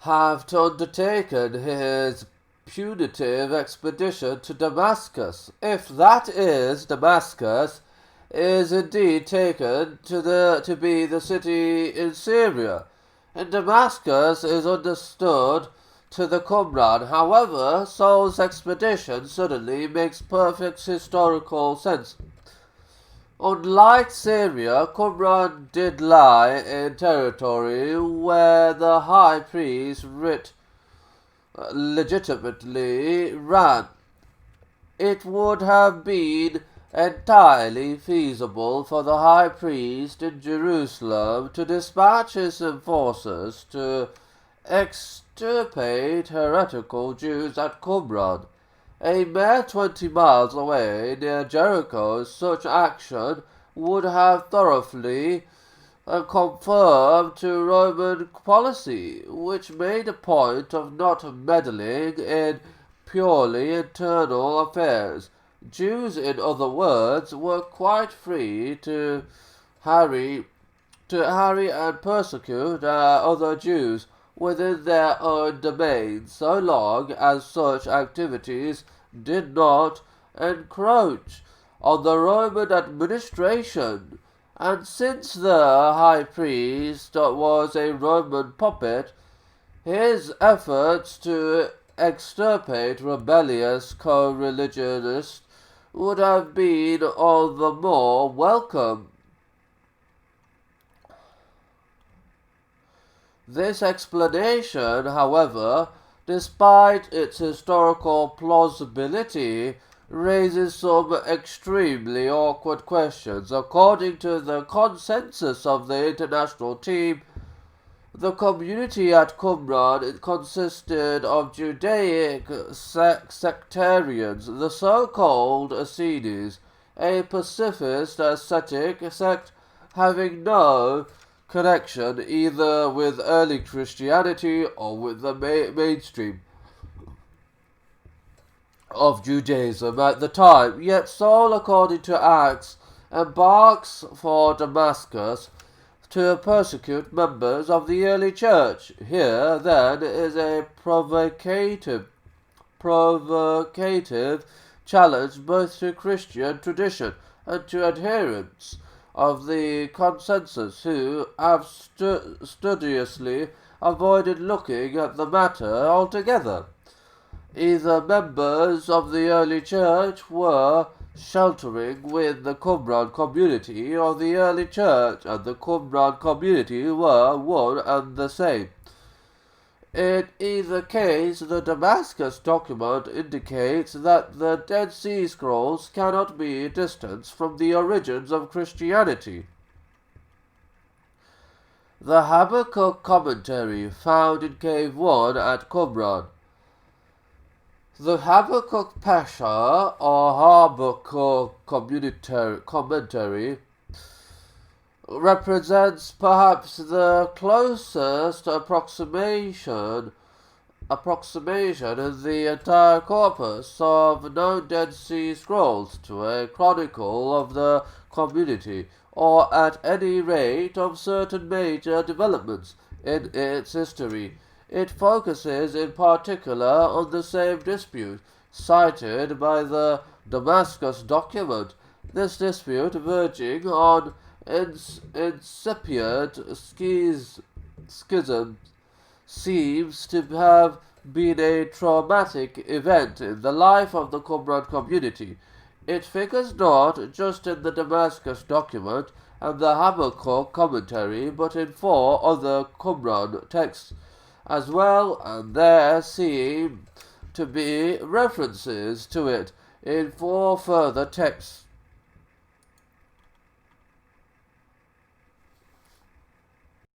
have undertaken his punitive expedition to Damascus. If that is Damascus is indeed taken to be the city in Syria, and Damascus is understood to the Qumran. However, Saul's expedition suddenly makes perfect historical sense. Unlike Syria, Qumran did lie in territory where the high priest legitimately ran. It would have been entirely feasible for the high priest in Jerusalem to dispatch his enforcers to extirpate heretical Jews at Qumran, a mere 20 miles away near Jericho. Such action would have thoroughly confirmed to Roman policy, which made a point of not meddling in purely internal affairs. Jews, in other words, were quite free to harry and persecute other Jews within their own domain, so long as such activities did not encroach on the Roman administration. And since the high priest was a Roman puppet, his efforts to extirpate rebellious co-religionists would have been all the more welcome. This explanation, however, despite its historical plausibility, raises some extremely awkward questions. According to the consensus of the international team, the community at Qumran consisted of Judaic sectarians, the so-called Essenes, a pacifist ascetic sect having no connection either with early Christianity or with the mainstream of Judaism at the time. Yet Saul, according to Acts, embarks for Damascus to persecute members of the early church. Here, then, is a provocative challenge both to Christian tradition and to adherents of the consensus, who have studiously avoided looking at the matter altogether. Either members of the early church were sheltering with the Qumran community, or the early church and the Qumran community were one and the same. In either case, the Damascus document indicates that the Dead Sea Scrolls cannot be distant from the origins of Christianity. The Habakkuk commentary found in Cave 1 at Qumran. The Habakkuk Pasha, or Habakkuk commentary, represents perhaps the closest approximation in the entire corpus of known Dead Sea Scrolls to a chronicle of the community, or at any rate of certain major developments in its history. It focuses in particular on the same dispute cited by the Damascus document. This dispute, verging on incipient schism, seems to have been a traumatic event in the life of the Qumran community. It figures not just in the Damascus document and the Habakkuk commentary, but in 4 other Qumran texts as well, and there seem to be references to it in 4 further texts.